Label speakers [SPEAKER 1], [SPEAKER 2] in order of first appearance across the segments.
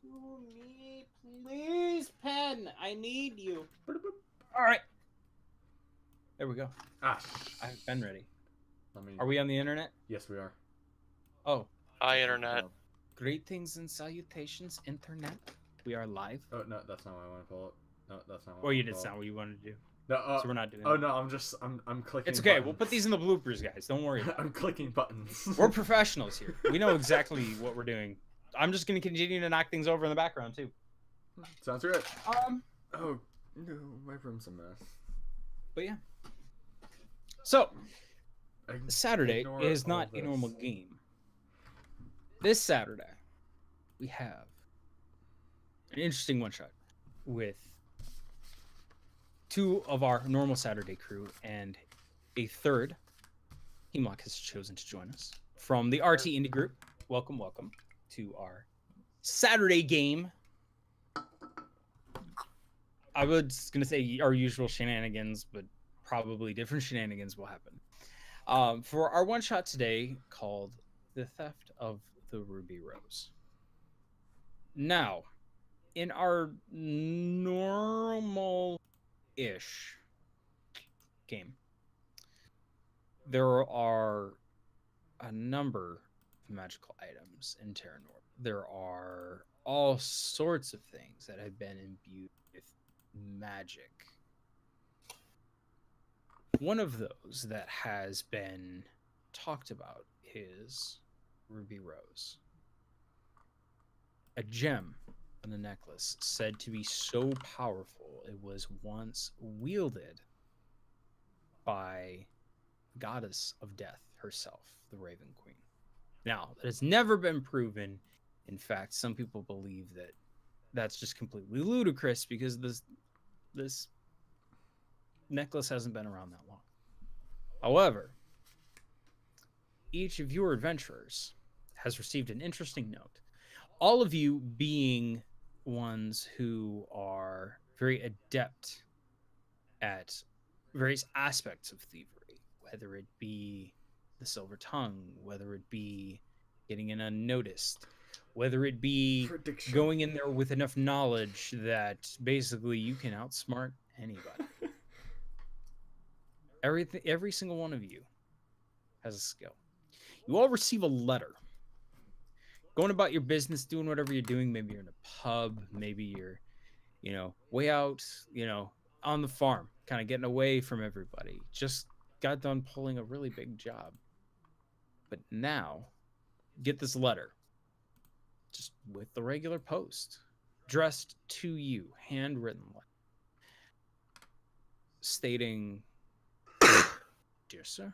[SPEAKER 1] to me, please, pen. I need you. All right. There we go.
[SPEAKER 2] Ah,
[SPEAKER 1] I have pen ready.
[SPEAKER 2] let me.
[SPEAKER 1] Are we on the internet?
[SPEAKER 2] Yes, we are.
[SPEAKER 1] Oh,
[SPEAKER 3] Hi, internet.
[SPEAKER 1] greetings and salutations, internet. We are live.
[SPEAKER 2] Oh no, that's not what I want to pull up. No, that's not what.
[SPEAKER 1] Well,
[SPEAKER 2] I
[SPEAKER 1] you
[SPEAKER 2] want to
[SPEAKER 1] did
[SPEAKER 2] pull
[SPEAKER 1] not
[SPEAKER 2] up.
[SPEAKER 1] what you wanted to do.
[SPEAKER 2] No,
[SPEAKER 1] So we're not doing
[SPEAKER 2] Oh
[SPEAKER 1] that.
[SPEAKER 2] no, I'm clicking.
[SPEAKER 1] It's okay.
[SPEAKER 2] Buttons.
[SPEAKER 1] We'll put these in the bloopers, guys. Don't worry.
[SPEAKER 2] I'm clicking buttons.
[SPEAKER 1] We're professionals here. We know exactly what we're doing. I'm just going to continue to knock things over in the background, too.
[SPEAKER 2] Sounds good.
[SPEAKER 1] Oh,
[SPEAKER 2] no, my room's a mess.
[SPEAKER 1] But yeah. So,
[SPEAKER 2] I
[SPEAKER 1] Saturday
[SPEAKER 2] ignore
[SPEAKER 1] is
[SPEAKER 2] all
[SPEAKER 1] not a
[SPEAKER 2] this.
[SPEAKER 1] normal game. This Saturday, we have an interesting one-shot with two of our normal Saturday crew and a third. Hemlock has chosen to join us from the RT Indie Group. Welcome, welcome to our Saturday game. I was going to say our usual shenanigans, but probably different shenanigans will happen. For our one-shot today called The Theft of the Ruby Rose. Now, in our normal-ish game, there are a number of magical items in Terra Nord. There are all sorts of things that have been imbued with magic. One of those that has been talked about is Ruby Rose. A gem on a necklace said to be so powerful it was once wielded by goddess of death herself, the Raven Queen. Now, that has never been proven. In fact, some people believe that that's just completely ludicrous because this necklace hasn't been around that long. However, each of your adventurers has received an interesting note. All of you being ones who are very adept at various aspects of thievery, whether it be the silver tongue, whether it be getting in unnoticed, whether it be going in there with enough knowledge that basically you can outsmart anybody. Every single one of you has a skill. You all receive a letter. Going about your business, doing whatever you're doing. Maybe you're in a pub. Maybe you're, way out, on the farm, kind of getting away from everybody. Just got done pulling a really big job. But now, get this letter. Just with the regular post. Addressed to you. Handwritten letter. Stating, dear sir,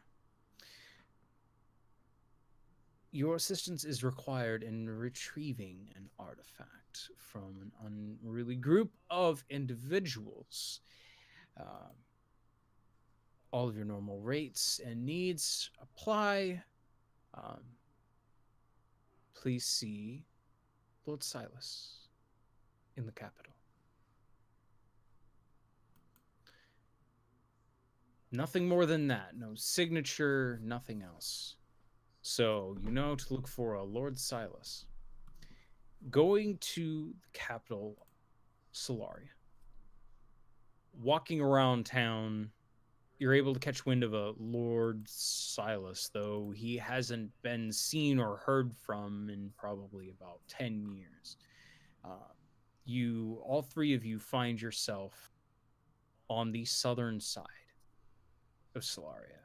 [SPEAKER 1] your assistance is required in retrieving an artifact from an unruly group of individuals. All of your normal rates and needs apply. Please see Lord Silas in the capital. Nothing more than that. No signature, nothing else. So, to look for a Lord Silas. Going to the capital, Solaria. Walking around town, you're able to catch wind of a Lord Silas, though he hasn't been seen or heard from in probably about 10 years. All three of you find yourself on the southern side of Solaria.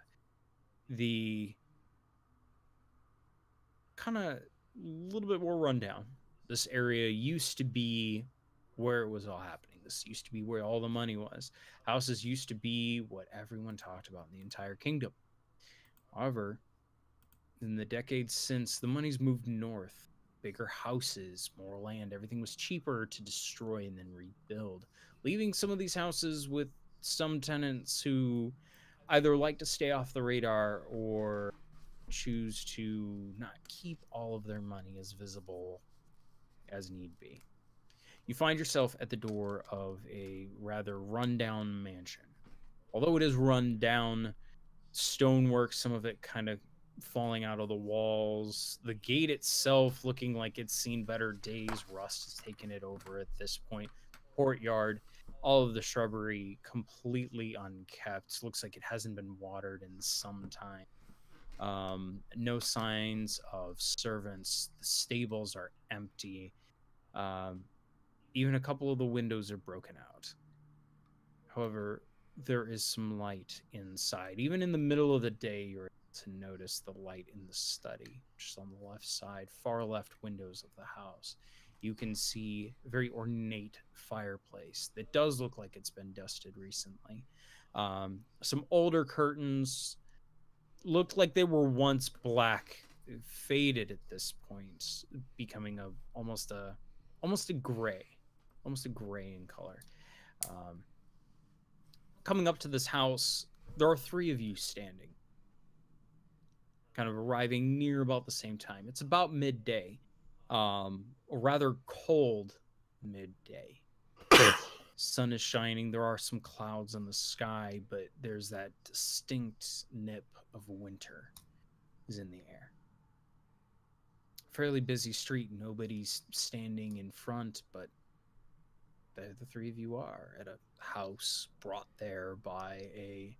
[SPEAKER 1] The kind of little bit more rundown. This area used to be where it was all happening. This used to be where all the money was. Houses used to be what everyone talked about in the entire kingdom. However, in the decades since, the money's moved north. Bigger houses, more land. Everything was cheaper to destroy and then rebuild, leaving some of these houses with some tenants who either like to stay off the radar or choose to not keep all of their money as visible as need be. You find yourself at the door of a rather rundown mansion. Although it is run down, stonework, some of it kind of falling out of the walls. The gate itself looking like it's seen better days. Rust has taken it over at this point. Courtyard, all of the shrubbery completely unkept. Looks like it hasn't been watered in some time. No signs of servants. The stables are empty. Even a couple of the windows are broken out. However, there is some light inside. Even in the middle of the day, you're able to notice the light in the study, just on the left side, far left windows of the house. You can see a very ornate fireplace that does look like it's been dusted recently. Some older curtains looked like they were once black, faded at this point, becoming almost a gray in color. Coming up to this house, there are 3 of you standing, kind of arriving near about the same time. It's about midday, a rather cold midday. Sun is shining. There are some clouds in the sky, but there's that distinct nip of winter is in the air. Fairly busy street. Nobody's standing in front, but there the 3 of you are at a house brought there by a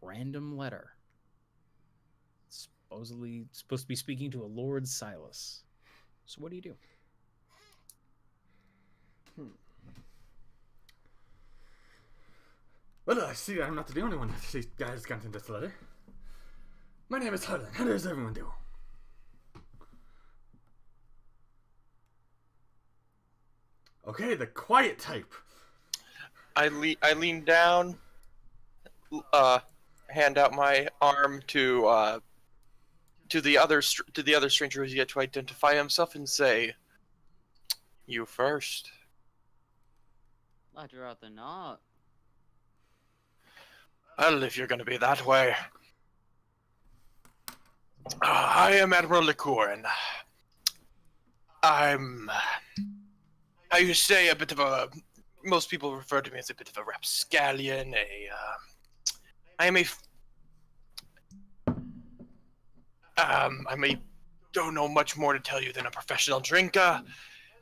[SPEAKER 1] random letter. Supposedly supposed to be speaking to a Lord Silas. So what do you do?
[SPEAKER 2] Well, I see I'm not the only one that these guys got in this letter. My name is Harlan. How does everyone do? Okay, the quiet type.
[SPEAKER 3] I lean down, hand out my arm to the other stranger who's yet to identify himself, and say, "You first."
[SPEAKER 4] I'd rather not.
[SPEAKER 3] Well, if you're going to be that way, I am Admiral Licour, and I'm, how you say, a bit of a. Most people refer to me as a bit of a rapscallion. I don't know much more to tell you than a professional drinker,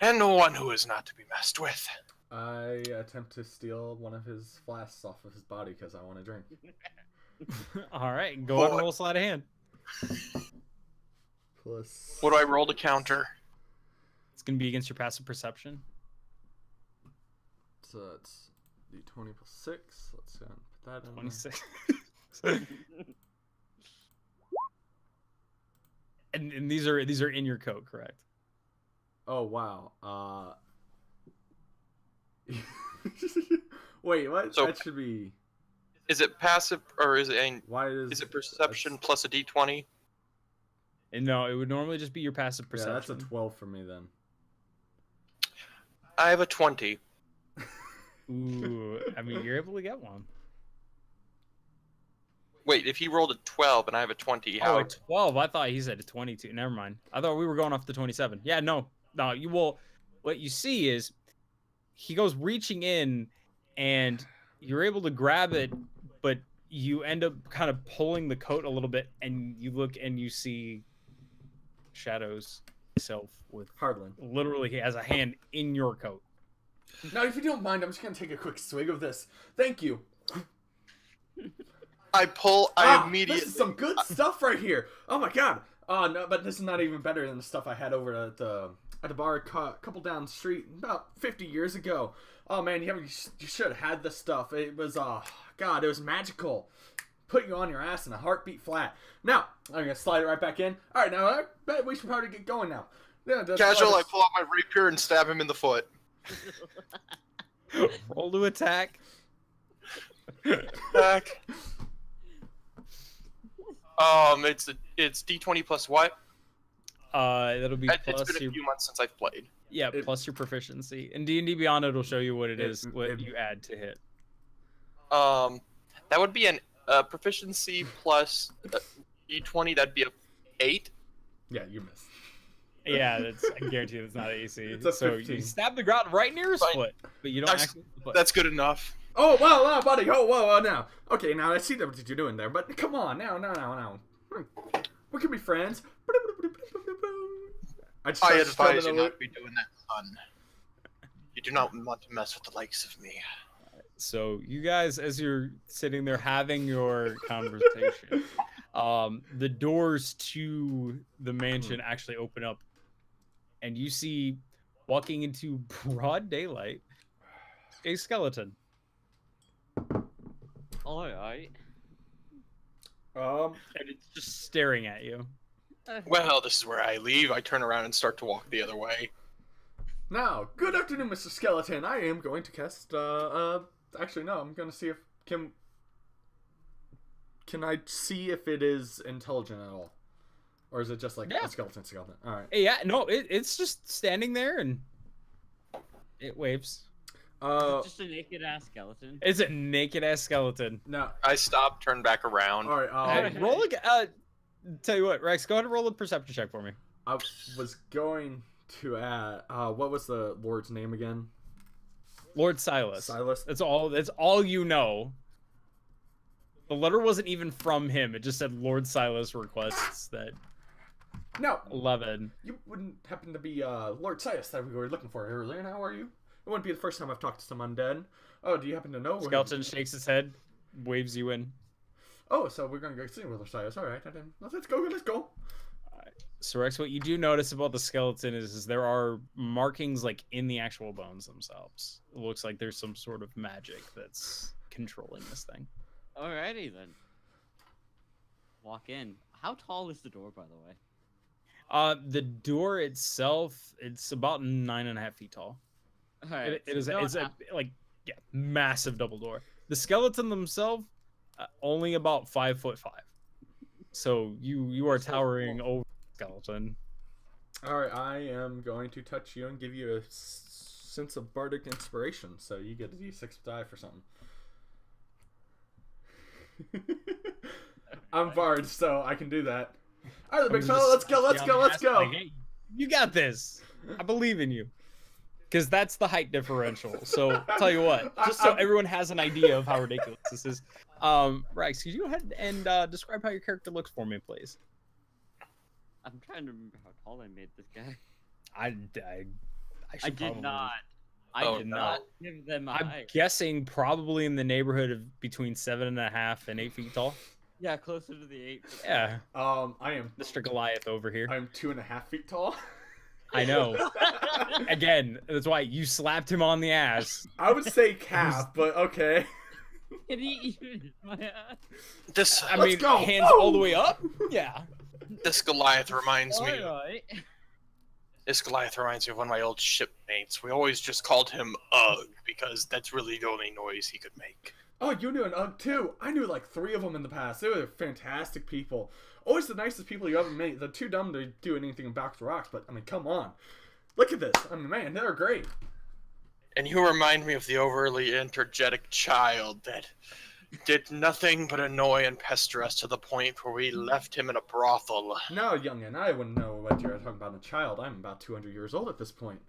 [SPEAKER 3] and one who is not to be messed with.
[SPEAKER 2] I attempt to steal one of his flasks off of his body because I want to drink.
[SPEAKER 1] All right, go ahead and roll sleight of hand.
[SPEAKER 2] Plus.
[SPEAKER 3] What do I roll to counter?
[SPEAKER 1] It's going to be against your passive perception.
[SPEAKER 2] So it's d20 plus 6. Let's go and put that in.
[SPEAKER 1] 26. and these are in your coat, correct?
[SPEAKER 2] Oh wow. Wait, what?
[SPEAKER 3] So-
[SPEAKER 2] that should be.
[SPEAKER 3] Is it passive, or is it
[SPEAKER 2] Why
[SPEAKER 3] is it perception plus a d20?
[SPEAKER 1] And no, it would normally just be your passive perception.
[SPEAKER 2] Yeah, that's a 12 for me then.
[SPEAKER 3] I have a 20.
[SPEAKER 1] Ooh, I mean, you're able to get one.
[SPEAKER 3] Wait, if he rolled a 12 and I have a 20,
[SPEAKER 1] Oh,
[SPEAKER 3] how?
[SPEAKER 1] a 12. I thought he said a 22. Never mind. I thought we were going off the 27. Yeah, no. You will. What you see is he goes reaching in, and you're able to grab it, but you end up kind of pulling the coat a little bit, and you look and you see Shadows himself with
[SPEAKER 2] Hardland.
[SPEAKER 1] literally he has a hand in your coat.
[SPEAKER 2] Now, if you don't mind, I'm just gonna take a quick swig of this. Thank you.
[SPEAKER 3] I immediately.
[SPEAKER 2] This is some good stuff right here. Oh my god. Oh no, but this is not even better than the stuff I had over at the bar a couple down the street about 50 years ago. Oh man, you should have had this stuff. It was God, it was magical. Put you on your ass in a heartbeat flat. Now, I'm gonna slide it right back in. All right, now I bet we should probably get going now. Yeah,
[SPEAKER 3] Casual, I pull out my rapier and stab him in the foot.
[SPEAKER 1] Roll to attack.
[SPEAKER 3] Back. It's d20 plus what?
[SPEAKER 1] That'll be
[SPEAKER 3] It's
[SPEAKER 1] plus
[SPEAKER 3] been a
[SPEAKER 1] your
[SPEAKER 3] few months since I've played.
[SPEAKER 1] plus your proficiency. And D&D Beyond it'll show you what it is, what you add to hit.
[SPEAKER 3] That would be an proficiency plus d20. That'd be a 8.
[SPEAKER 2] Yeah, you missed.
[SPEAKER 1] Yeah, I guarantee that's not AC.
[SPEAKER 2] It's a
[SPEAKER 1] so
[SPEAKER 2] 15.
[SPEAKER 1] you stab the ground right near his
[SPEAKER 3] Fine.
[SPEAKER 1] foot, but you don't actually.
[SPEAKER 3] That's good enough.
[SPEAKER 2] Oh, wow, buddy. Oh, whoa, now. Okay, now I see what you're doing there, but come on, now. We can be friends.
[SPEAKER 3] I
[SPEAKER 2] start
[SPEAKER 3] advise
[SPEAKER 2] strumming
[SPEAKER 3] you
[SPEAKER 2] a
[SPEAKER 3] not to be doing that, son. You do not want to mess with the likes of me.
[SPEAKER 1] So you guys, as you're sitting there having your conversation, the doors to the mansion actually open up, and you see walking into broad daylight a skeleton.
[SPEAKER 4] All right.
[SPEAKER 2] Um,
[SPEAKER 1] And it's just staring at you.
[SPEAKER 3] Well, this is where I leave. I turn around and start to walk the other way.
[SPEAKER 2] Now, good afternoon, Mr. Skeleton. I am going to cast, actually, no, I'm going to see if, can I see if it is intelligent at all? Or is it just like
[SPEAKER 1] Yeah.
[SPEAKER 2] a skeleton? Alright.
[SPEAKER 1] Yeah, no, it's just standing there and it waves.
[SPEAKER 4] Just a naked ass skeleton.
[SPEAKER 1] It's a naked ass skeleton.
[SPEAKER 2] No.
[SPEAKER 3] I stop, turn back around.
[SPEAKER 2] Alright,
[SPEAKER 1] Roll tell you what, Rex, go ahead and roll a perception check for me.
[SPEAKER 2] I was going to add, what was the Lord's name again?
[SPEAKER 1] Lord Silas.
[SPEAKER 2] Silas?
[SPEAKER 1] That's all you know. The letter wasn't even from him. It just said Lord Silas requests that
[SPEAKER 2] No,
[SPEAKER 1] 11.
[SPEAKER 2] you wouldn't happen to be, Lord Silas that we were looking for earlier. Now, are you? It wouldn't be the first time I've talked to some undead. Oh, do you happen to know?
[SPEAKER 1] Skeleton shakes his head, waves you in.
[SPEAKER 2] Oh, so we're gonna go see Lord Silas. Alright, let's go, let's go.
[SPEAKER 1] So Rex, what you do notice about the skeleton is there are markings like in the actual bones themselves. It looks like there's some sort of magic that's controlling this thing.
[SPEAKER 4] Alrighty then. Walk in. How tall is the door, by the way?
[SPEAKER 1] The door itself, it's about 9.5 feet tall.
[SPEAKER 4] Alright.
[SPEAKER 1] It's a massive double door. The skeleton themselves, only about 5'5". So you are towering over the skeleton.
[SPEAKER 2] Alright, I am going to touch you and give you a sense of bardic inspiration. So you get a d6 die for something. I'm bard, so I can do that. Alright, big fella, let's go.
[SPEAKER 1] Like, hey, you got this. I believe in you. Because that's the height differential. So I'll tell you what, just so everyone has an idea of how ridiculous this is. Rex, could you go ahead and describe how your character looks for me, please?
[SPEAKER 4] I'm trying to remember how tall I made this guy.
[SPEAKER 1] I
[SPEAKER 4] I did not.
[SPEAKER 3] Oh,
[SPEAKER 4] I did
[SPEAKER 3] no.
[SPEAKER 4] not give them a
[SPEAKER 1] I'm
[SPEAKER 4] height.
[SPEAKER 1] guessing probably in the neighborhood of between 7.5 and 8 feet tall.
[SPEAKER 4] Yeah, closer to the 8.
[SPEAKER 1] Yeah,
[SPEAKER 2] I am
[SPEAKER 1] Mr. Goliath over here.
[SPEAKER 2] I'm 2.5 feet tall.
[SPEAKER 1] I know. Again, that's why you slapped him on the ass.
[SPEAKER 2] I would say calf, but okay.
[SPEAKER 4] Can he even hit my ass?
[SPEAKER 3] This
[SPEAKER 1] I
[SPEAKER 2] Let's
[SPEAKER 1] mean,
[SPEAKER 2] go.
[SPEAKER 1] hands
[SPEAKER 2] Woo!
[SPEAKER 1] all the way up? Yeah.
[SPEAKER 3] this Goliath reminds me.
[SPEAKER 4] Alright.
[SPEAKER 3] This Goliath reminds me of one of my old shipmates. We always just called him Ugg because that's really the only noise he could make.
[SPEAKER 2] Oh, you knew an Ugg too. I knew like 3 of them in the past. They were fantastic people. Always the nicest people you ever met. They're too dumb to do anything about rocks, but I mean, come on. Look at this. I mean, man, they're great.
[SPEAKER 3] And you remind me of the overly energetic child that did nothing but annoy and pester us to the point where we left him in a brothel.
[SPEAKER 2] No, youngin, I wouldn't know what you're talking about in a child. I'm about 200 years old at this point.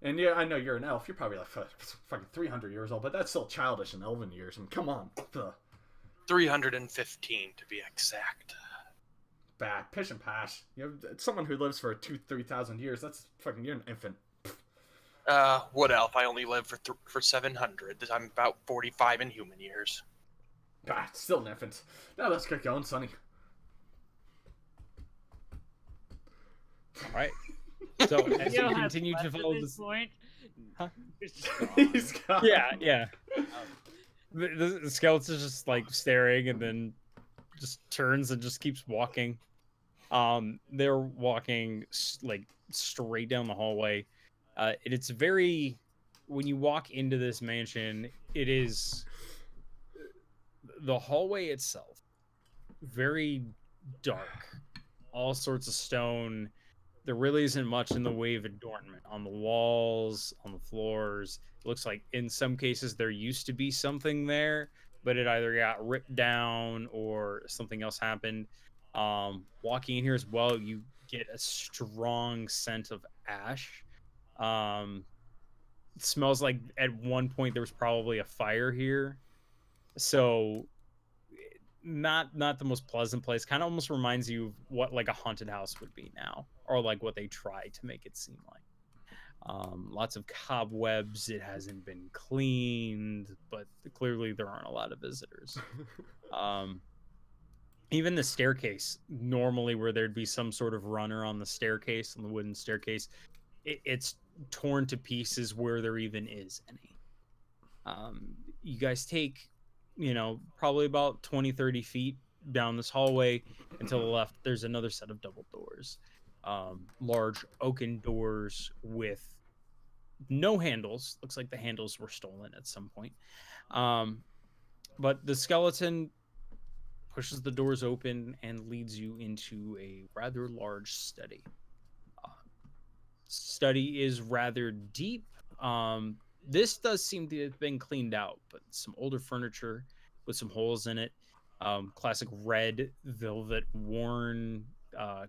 [SPEAKER 2] And yeah, I know you're an elf. You're probably like fucking 300 years old, but that's still childish in elven years. I mean, come on. Ugh.
[SPEAKER 3] 315 to be exact.
[SPEAKER 2] Bad. Pish and pash. You know, someone who lives for 3,000 years, that's fucking, you're an infant.
[SPEAKER 3] Wood elf, I only live for 700. I'm about 45 in human years.
[SPEAKER 2] Ah, still an infant. Now let's get going, Sonny.
[SPEAKER 1] All right. So as you
[SPEAKER 4] don't have
[SPEAKER 1] continue to
[SPEAKER 4] left at
[SPEAKER 1] follow
[SPEAKER 4] this
[SPEAKER 1] this,
[SPEAKER 4] point.
[SPEAKER 1] Huh?
[SPEAKER 4] It's just gone.
[SPEAKER 2] He's gone.
[SPEAKER 1] yeah. The skeleton's just like staring and then just turns and just keeps walking. They're walking like straight down the hallway. It's very, when you walk into this mansion, it is the hallway itself very dark, all sorts of stone. There really isn't much in the way of adornment on the walls, on the floors. It looks like in some cases there used to be something there, but it either got ripped down or something else happened. Walking in here as well, you get a strong scent of ash. It smells like at one point there was probably a fire here. So not the most pleasant place. Kind of almost reminds you of what like a haunted house would be now, or like what they try to make it seem like. Lots of cobwebs. It hasn't been cleaned, but clearly there aren't a lot of visitors. Even the staircase, normally where there'd be some sort of runner on the staircase, on the wooden staircase, it's torn to pieces where there even is any. You guys take, probably about 20-30 feet down this hallway, and to the left there's another set of double doors, large oaken doors with no handles. Looks like the handles were stolen at some point. But the skeleton pushes the doors open and leads you into a rather large study. Study is rather deep. This does seem to have been cleaned out, but some older furniture with some holes in it. Classic red velvet worn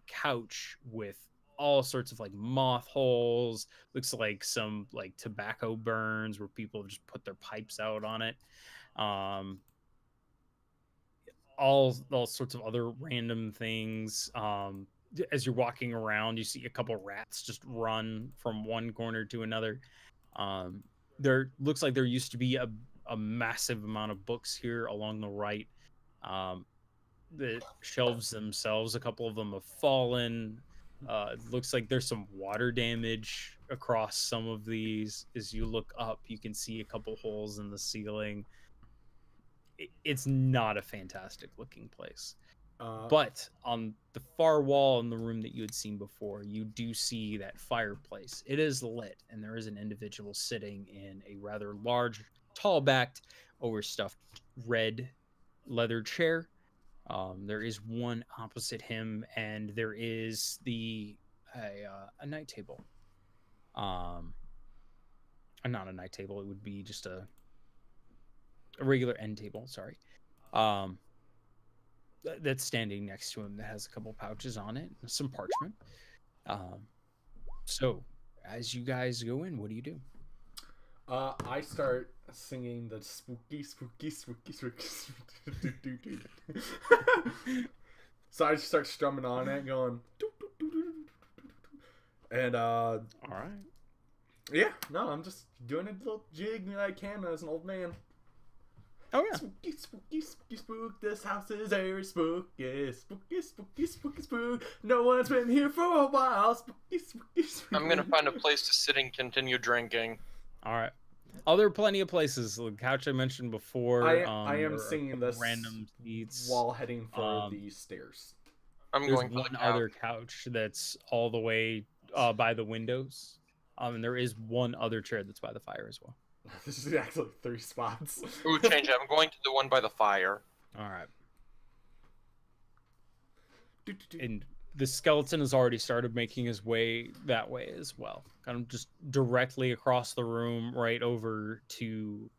[SPEAKER 1] couch with all sorts of like moth holes. Looks like some like tobacco burns where people have just put their pipes out on it. All sorts of other random things. As you're walking around, you see a couple rats just run from one corner to another. There looks like there used to be a massive amount of books here along the right. The shelves themselves, a couple of them have fallen. It looks like there's some water damage across some of these. As you look up, you can see a couple holes in the ceiling. It's not a fantastic looking place. But on the far wall in the room that you had seen before, you do see that fireplace. It is lit, and there is an individual sitting in a rather large, tall-backed, overstuffed red leather chair. There is one opposite him, and there is a night table. Not a night table. It would be just a regular end table. Sorry. That's standing next to him that has a couple pouches on it, some parchment. So as you guys go in, what do you do?
[SPEAKER 2] I start singing the spooky, spooky, spooky, spooky. Spooky. So I just start strumming on it, going. And
[SPEAKER 1] all right.
[SPEAKER 2] Yeah, no, I'm just doing a little jig that I can as an old man.
[SPEAKER 1] Oh yeah.
[SPEAKER 2] Spooky, spooky, spooky, spook. This house is very spooky. Spooky, spooky, spooky, spook. No one's been here for a while. Spooky, spooky, spooky.
[SPEAKER 3] I'm gonna find a place to sit and continue drinking.
[SPEAKER 1] All right. Oh, there are plenty of places. The couch I mentioned before.
[SPEAKER 2] I am singing this
[SPEAKER 1] random seats
[SPEAKER 2] while heading for the stairs.
[SPEAKER 3] I'm
[SPEAKER 1] There's
[SPEAKER 3] going for
[SPEAKER 1] one
[SPEAKER 3] the
[SPEAKER 1] other couch that's all the way by the windows. And there is one other chair that's by the fire as well.
[SPEAKER 2] This is actually 3 spots.
[SPEAKER 3] Ooh, change it. I'm going to the one by the fire.
[SPEAKER 1] All right. And the skeleton has already started making his way that way as well. Kind of just directly across the room, right over to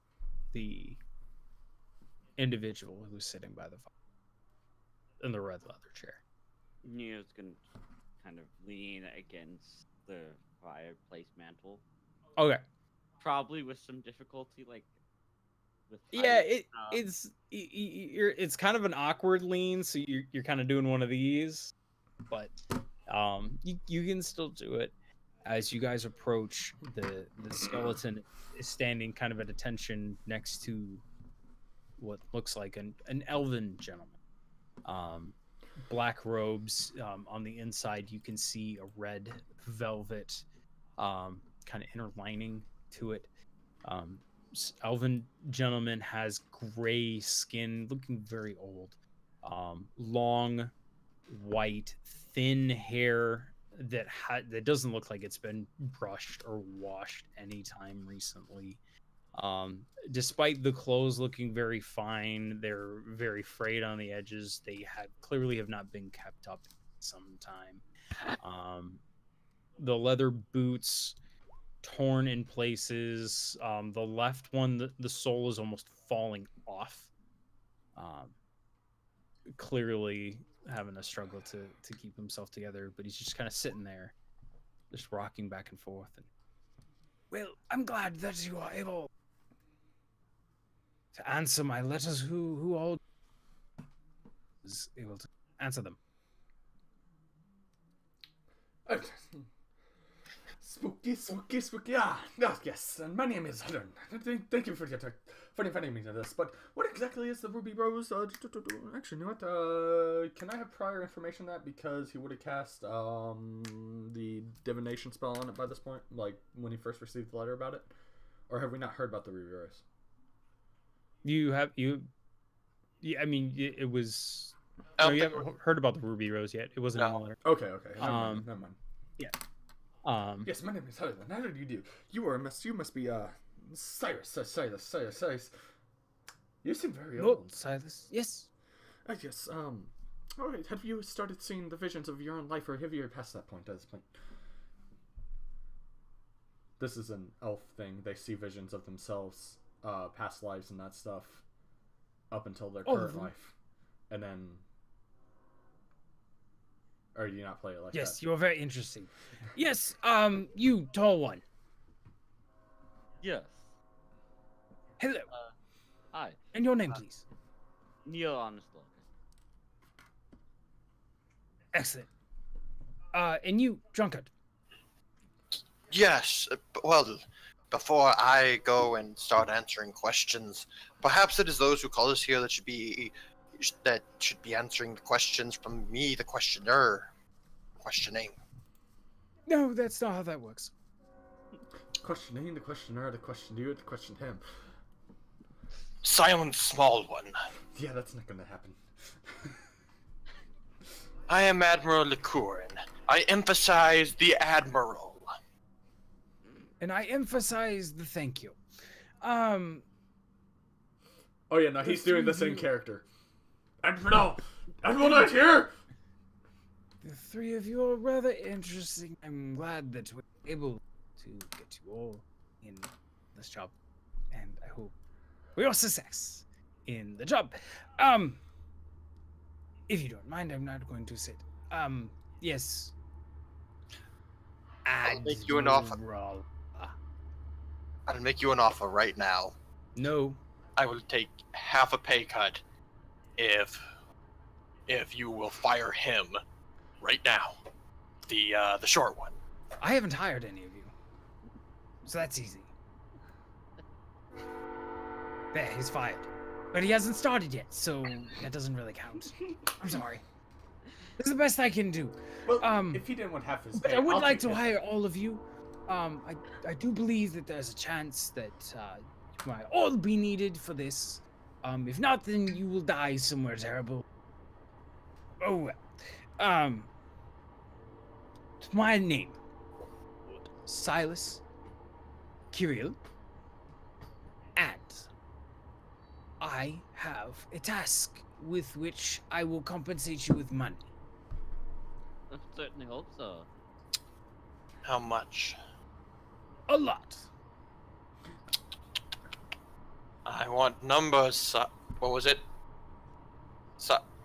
[SPEAKER 1] the individual who's sitting by the fire in the red leather chair.
[SPEAKER 4] Neo's gonna kind of lean against the fireplace mantle.
[SPEAKER 1] Okay.
[SPEAKER 4] Probably with some difficulty, like with
[SPEAKER 1] Yeah, it's kind of an awkward lean, so you're kind of doing one of these, but you can still do it. As you guys approach, the skeleton is standing kind of at attention next to what looks like an elven gentleman. Black robes. On the inside, you can see a red velvet kind of inner lining to it. Elven gentleman has gray skin, looking very old. Long, white, thin hair that doesn't look like it's been brushed or washed anytime recently. Despite the clothes looking very fine, they're very frayed on the edges. They clearly have not been kept up in some time. The leather boots torn in places. The left one, the sole is almost falling off. Clearly having a struggle to keep himself together, but he's just kind of sitting there, just rocking back and forth. And well, I'm glad that you are able to answer my letters. Who all? was able to answer them.
[SPEAKER 2] Spooky, spooky, spooky. Yes. And my name is Hudden. Thank you for inviting me to this. But what exactly is the Ruby Rose? Actually, you know what? Can I have prior information on that? Because he would have cast the divination spell on it by this point, like when he first received the letter about it, or have we not heard about the Ruby Rose?
[SPEAKER 1] Yeah, I mean, it was.
[SPEAKER 3] I
[SPEAKER 1] No,
[SPEAKER 3] don't
[SPEAKER 1] you
[SPEAKER 3] think
[SPEAKER 1] haven't heard about the Ruby Rose yet. It wasn't in the
[SPEAKER 3] No.
[SPEAKER 1] letter.
[SPEAKER 2] Okay. Never mind.
[SPEAKER 1] Yeah.
[SPEAKER 2] Yes, my name is Hudden. How did you do? You must be Silas. You seem very
[SPEAKER 1] Lord
[SPEAKER 2] old.
[SPEAKER 1] Silas. Yes.
[SPEAKER 2] Yes. All right. Have you started seeing the visions of your own life, or have you passed that point at this point? This is an elf thing. They see visions of themselves, past lives and that stuff, up until their current life, and then. Or do you not play it like that?
[SPEAKER 1] Yes, you're very interesting. Yes. You tall one.
[SPEAKER 4] Yes.
[SPEAKER 1] Hello.
[SPEAKER 4] Hi.
[SPEAKER 1] And your name, please.
[SPEAKER 4] Neil Honestlock.
[SPEAKER 1] Excellent. And you, drunkard.
[SPEAKER 3] Yes. Well, before I go and start answering questions, perhaps it is those who call us here that should be answering the questions from me, the questioner, questioning.
[SPEAKER 1] No, that's not how that works.
[SPEAKER 2] Questioning the questioner, the question you, the question him.
[SPEAKER 3] Silent small one.
[SPEAKER 2] Yeah, that's not gonna happen.
[SPEAKER 3] I am Admiral Liquorin. I emphasize the Admiral.
[SPEAKER 1] And I emphasize the thank you.
[SPEAKER 2] Oh yeah, no, he's doing the same character. Admiral not here.
[SPEAKER 1] The three of you are rather interesting. I'm glad that we're able to get you all in this job, and I hope for your success in the job. If you don't mind, I'm not going to sit. Yes.
[SPEAKER 3] I'll make you an offer. I'll make you an offer right now.
[SPEAKER 1] No.
[SPEAKER 3] I will take half a pay cut if you will fire him right now. The short one.
[SPEAKER 1] I haven't hired any of you, so that's easy. There, he's fired. But he hasn't started yet, so that doesn't really count. I'm sorry. This is the best I can do.
[SPEAKER 2] Well, if he didn't want half his
[SPEAKER 1] But
[SPEAKER 2] pay,
[SPEAKER 1] I would
[SPEAKER 2] I'll
[SPEAKER 1] like
[SPEAKER 2] take
[SPEAKER 1] to
[SPEAKER 2] his.
[SPEAKER 1] hire all of you. I do believe that there's a chance that you might all be needed for this. If not, then you will die somewhere terrible. Oh well. My name, Silas Kirill, and I have a task with which I will compensate you with money.
[SPEAKER 4] I certainly hope so.
[SPEAKER 3] How much?
[SPEAKER 1] A lot.
[SPEAKER 3] I want numbers. What was it?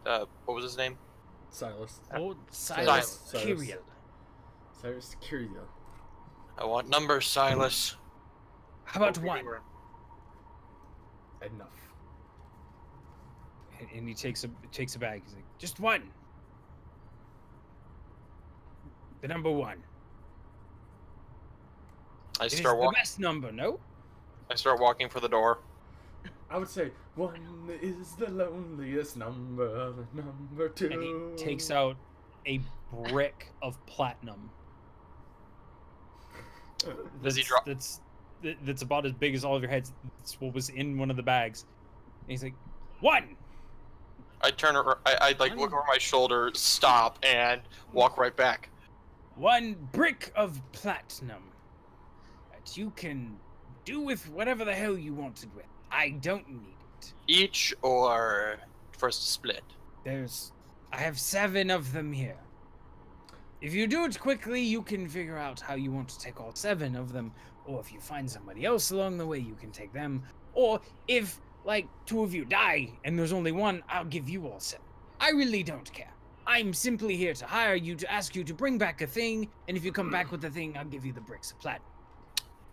[SPEAKER 3] What was his name?
[SPEAKER 2] Silas.
[SPEAKER 1] Oh, Silas
[SPEAKER 2] Silas.
[SPEAKER 1] Kirill.
[SPEAKER 2] Silas Kirill.
[SPEAKER 3] I want numbers, Silas.
[SPEAKER 1] How about one?
[SPEAKER 2] Enough.
[SPEAKER 1] And he takes a bag. He's like, just one. The number one.
[SPEAKER 3] I
[SPEAKER 1] It is
[SPEAKER 3] start
[SPEAKER 1] the
[SPEAKER 3] walking.
[SPEAKER 1] best number, no?
[SPEAKER 3] I start walking for the door.
[SPEAKER 2] I would say one is the loneliest number, number two.
[SPEAKER 1] And he takes out a brick of platinum.
[SPEAKER 3] Does he drop?
[SPEAKER 1] That's about as big as all of your heads. That's what was in one of the bags. And he's like, one.
[SPEAKER 3] I turn. I like look over my shoulder, stop, and walk right back.
[SPEAKER 1] One brick of platinum that you can do with whatever the hell you want it with. I don't need it.
[SPEAKER 3] Each or first split.
[SPEAKER 1] I have 7 of them here. If you do it quickly, you can figure out how you want to take all 7 of them, or if you find somebody else along the way, you can take them. Or if, like, 2 of you die and there's only 1, I'll give you all 7. I really don't care. I'm simply here to hire you, to ask you to bring back a thing, and if you come back with the thing, I'll give you the bricks of platinum.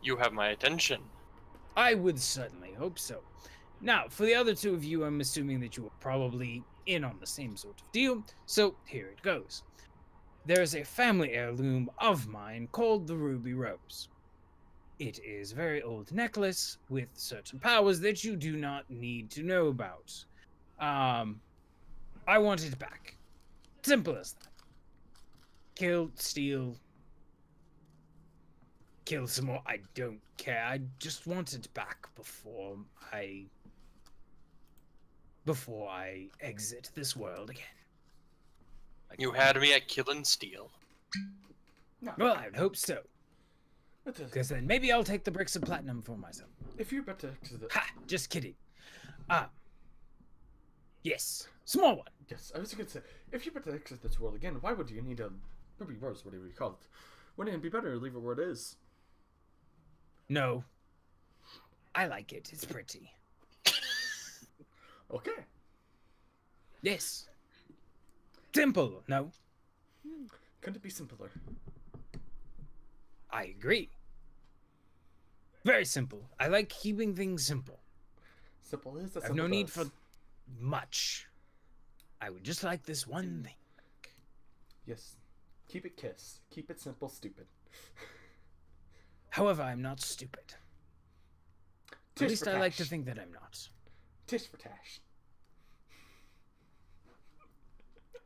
[SPEAKER 3] You have my attention.
[SPEAKER 1] I would certainly hope so. Now, for the other 2 of you, I'm assuming that you will probably in on the same sort of deal, so here it goes. There's a family heirloom of mine called the Ruby Rose. It is a very old necklace with certain powers that you do not need to know about. I want it back. Simple as that. Kill, steal, kill some more. I don't care. I just want it back I before I exit this world again.
[SPEAKER 3] You had me at kill and steal.
[SPEAKER 2] No.
[SPEAKER 1] Well, I'd hope so.
[SPEAKER 2] It is.
[SPEAKER 1] Because then maybe I'll take the bricks of platinum for myself.
[SPEAKER 2] If you're about to exit
[SPEAKER 1] Ha! Just kidding. Yes. Small one.
[SPEAKER 2] yes, I was going to say, if you're about to exit this world again, why would you need a Ruby Rose, whatever you call it? Wouldn't it be better to leave it where it is?
[SPEAKER 1] No. I like it. It's pretty.
[SPEAKER 2] Okay.
[SPEAKER 1] Yes. Simple. No.
[SPEAKER 2] Couldn't it be simpler?
[SPEAKER 1] I agree. Very simple. I like keeping things simple.
[SPEAKER 2] Simple is.
[SPEAKER 1] I have no need for much. I would just like this one thing.
[SPEAKER 2] Yes. Keep it kiss. Keep it simple, stupid.
[SPEAKER 1] However, I'm not stupid.
[SPEAKER 2] Tish
[SPEAKER 1] At least
[SPEAKER 2] for
[SPEAKER 1] I like to
[SPEAKER 2] tash.
[SPEAKER 1] think that I'm not.
[SPEAKER 2] Tish for tash.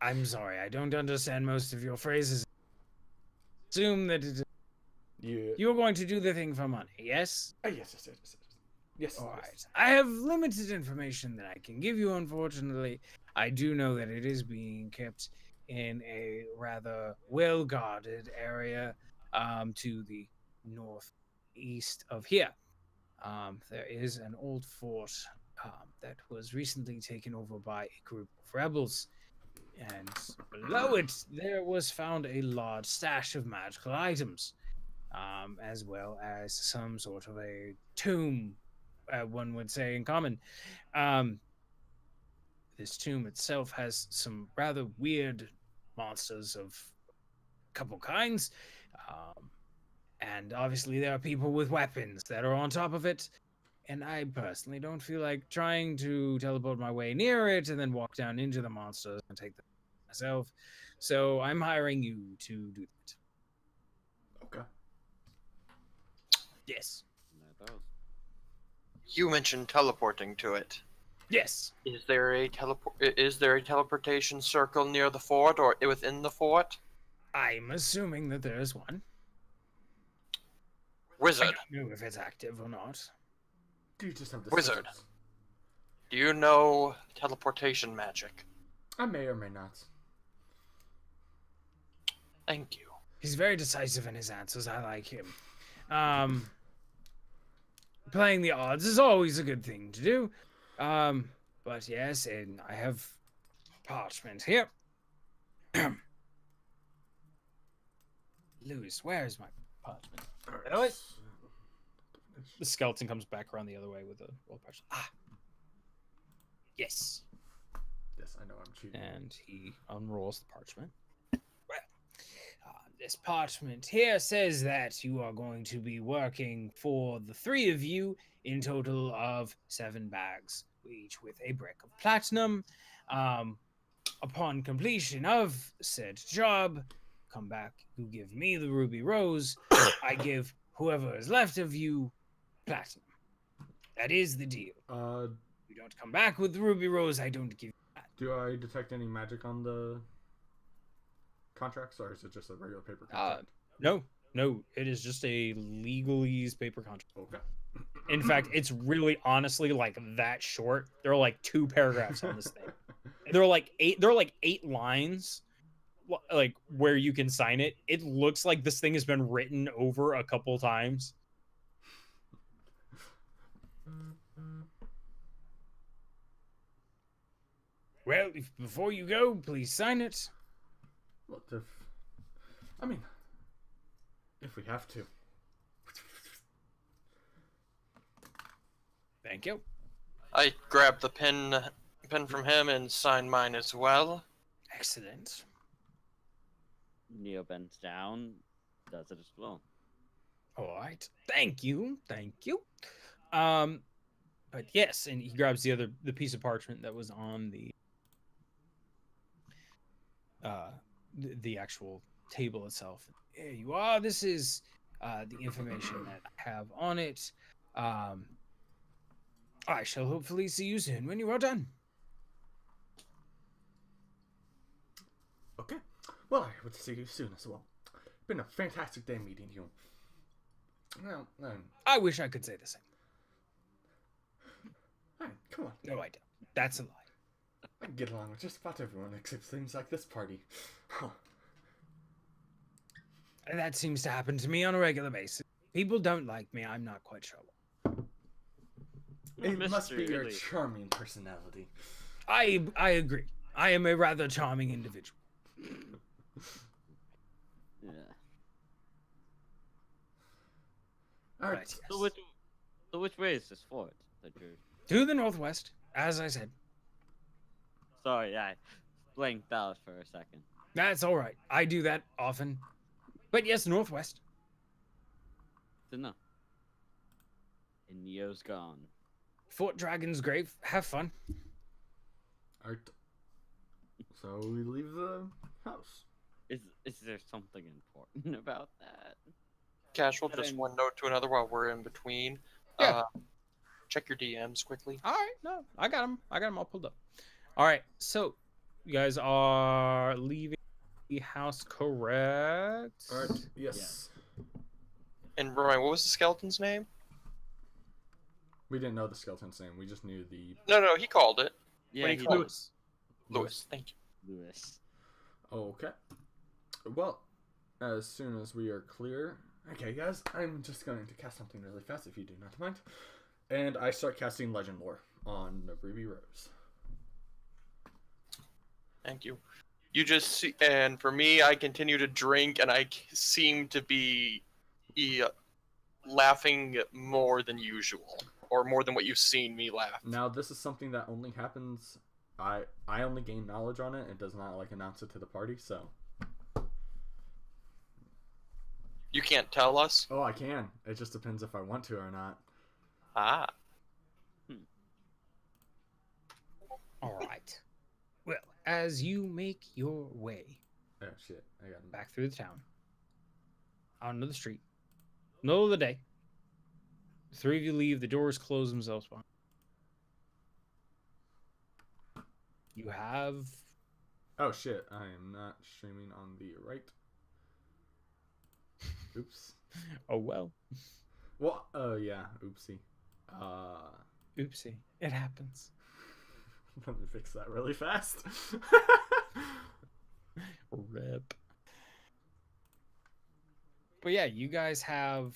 [SPEAKER 1] I'm sorry, I don't understand most of your phrases. Assume that
[SPEAKER 2] Yeah.
[SPEAKER 1] you're going to do the thing for money, yes?
[SPEAKER 2] Yes. Yes.
[SPEAKER 1] All
[SPEAKER 2] yes.
[SPEAKER 1] right. I have limited information that I can give you, unfortunately. I do know that it is being kept in a rather well-guarded area to the northeast of here. There is an old fort that was recently taken over by a group of rebels. And below it, there was found a large stash of magical items, as well as some sort of a tomb, one would say in common. This tomb itself has some rather weird monsters of a couple kinds. And obviously there are people with weapons that are on top of it. And I personally don't feel like trying to teleport my way near it and then walk down into the monsters and take them myself. So I'm hiring you to do that.
[SPEAKER 2] Okay.
[SPEAKER 1] Yes.
[SPEAKER 4] There goes.
[SPEAKER 3] You mentioned teleporting to it.
[SPEAKER 1] Yes.
[SPEAKER 3] Is there a teleportation circle near the fort or within the fort?
[SPEAKER 1] I'm assuming that there is one. I
[SPEAKER 3] Wizard,
[SPEAKER 1] don't know if it's active or not.
[SPEAKER 2] Do you just have the
[SPEAKER 3] Wizard.
[SPEAKER 2] scissors?
[SPEAKER 3] do you know teleportation magic?
[SPEAKER 2] I may or may not.
[SPEAKER 3] Thank you.
[SPEAKER 1] He's very decisive in his answers. I like him. Playing the odds is always a good thing to do. But yes, and I have parchment here. Lewis, where's my parchment?
[SPEAKER 2] All
[SPEAKER 1] right. The skeleton comes back around the other way with the roll parchment. Ah. Yes.
[SPEAKER 2] Yes, I know I'm cheating.
[SPEAKER 1] And he unrolls the parchment. Well, this parchment here says that you are going to be working for the three of you in total of 7 bags, each with a brick of platinum. Upon completion of said job, come back, you give me the ruby rose, I give whoever is left of you platinum. That is the deal. You don't come back with the ruby rose, I don't give you that.
[SPEAKER 2] Do I detect any magic on the contracts, or is it just a regular paper contract?
[SPEAKER 1] No, it is just a legalese paper contract.
[SPEAKER 2] Okay.
[SPEAKER 1] In fact, it's really honestly like that short. There are like 2 paragraphs on this thing. There are like 8 lines, like where you can sign it. It looks like this thing has been written over a couple times. Well, before you go, please sign it.
[SPEAKER 2] What if we have to.
[SPEAKER 1] Thank you.
[SPEAKER 3] I grab the pen from him and sign mine as well.
[SPEAKER 1] Excellent.
[SPEAKER 4] Neo bends down, does it as well.
[SPEAKER 1] All right. Thank you. But yes, and he grabs the piece of parchment that was on the the actual table itself. Here you are. This is the information that I have on it. I shall hopefully see you soon when you are done.
[SPEAKER 2] Okay. Well, I hope to see you soon as well. Been a fantastic day meeting you. Well,
[SPEAKER 1] I wish I could say the same.
[SPEAKER 2] come on.
[SPEAKER 1] No, I don't. That's a lie.
[SPEAKER 2] I can get along with just about everyone except things like this party. Huh.
[SPEAKER 1] And that seems to happen to me on a regular basis. People don't like me. I'm not quite sure.
[SPEAKER 2] It must be your
[SPEAKER 4] Really.
[SPEAKER 2] charming personality.
[SPEAKER 1] I agree. I am a rather charming individual.
[SPEAKER 4] Yeah.
[SPEAKER 2] All right.
[SPEAKER 1] But yes.
[SPEAKER 4] So which way is this fort that you're?
[SPEAKER 1] To the northwest, as I said.
[SPEAKER 4] Sorry, I blanked out for a second.
[SPEAKER 1] That's all right. I do that often. But yes, northwest.
[SPEAKER 4] Didn't know. And Neo's gone.
[SPEAKER 1] Fort Dragon's Grave. Have fun.
[SPEAKER 2] All right. So we leave the house.
[SPEAKER 4] Is there something important about that?
[SPEAKER 3] Casual,
[SPEAKER 4] But
[SPEAKER 3] just
[SPEAKER 4] I'm-
[SPEAKER 3] one note to another while we're in between.
[SPEAKER 1] Yeah.
[SPEAKER 3] Check your DMs quickly.
[SPEAKER 1] All right. No, I got them. I got them all pulled up. All right. So you guys are leaving the house, correct?
[SPEAKER 2] All right. Yes.
[SPEAKER 3] And Ryan, what was the skeleton's name?
[SPEAKER 2] We didn't know the skeleton's name. We just knew the.
[SPEAKER 3] No, he called it.
[SPEAKER 4] Yeah,
[SPEAKER 3] What do
[SPEAKER 4] he
[SPEAKER 3] you call it?
[SPEAKER 4] does.
[SPEAKER 3] Lewis. Thank you.
[SPEAKER 4] Lewis.
[SPEAKER 2] Okay. Well, as soon as we are clear. Okay, guys, I'm just going to cast something really fast if you do not mind. And I start casting Legend Lore on Ruby Rose.
[SPEAKER 3] Thank you. You just see, and for me, I continue to drink, and I seem to be laughing more than usual, or more than what you've seen me laugh.
[SPEAKER 2] Now, this is something that only happens. I only gain knowledge on it. It does not like announce it to the party. So.
[SPEAKER 3] You can't tell us.
[SPEAKER 2] Oh, I can. It just depends if I want to or not.
[SPEAKER 3] Ah,
[SPEAKER 1] All right. Well, as you make your way
[SPEAKER 2] Oh shit! I got him back.
[SPEAKER 1] back through the town, onto the street, middle of the day, the three of you leave. The doors close themselves behind. You have
[SPEAKER 2] Oh shit! I am not streaming on the right. Oops.
[SPEAKER 1] oh well,
[SPEAKER 2] Well, yeah. Oopsie.
[SPEAKER 1] oopsie, it happens.
[SPEAKER 2] Let me fix that really fast.
[SPEAKER 1] Rip. But yeah, you guys have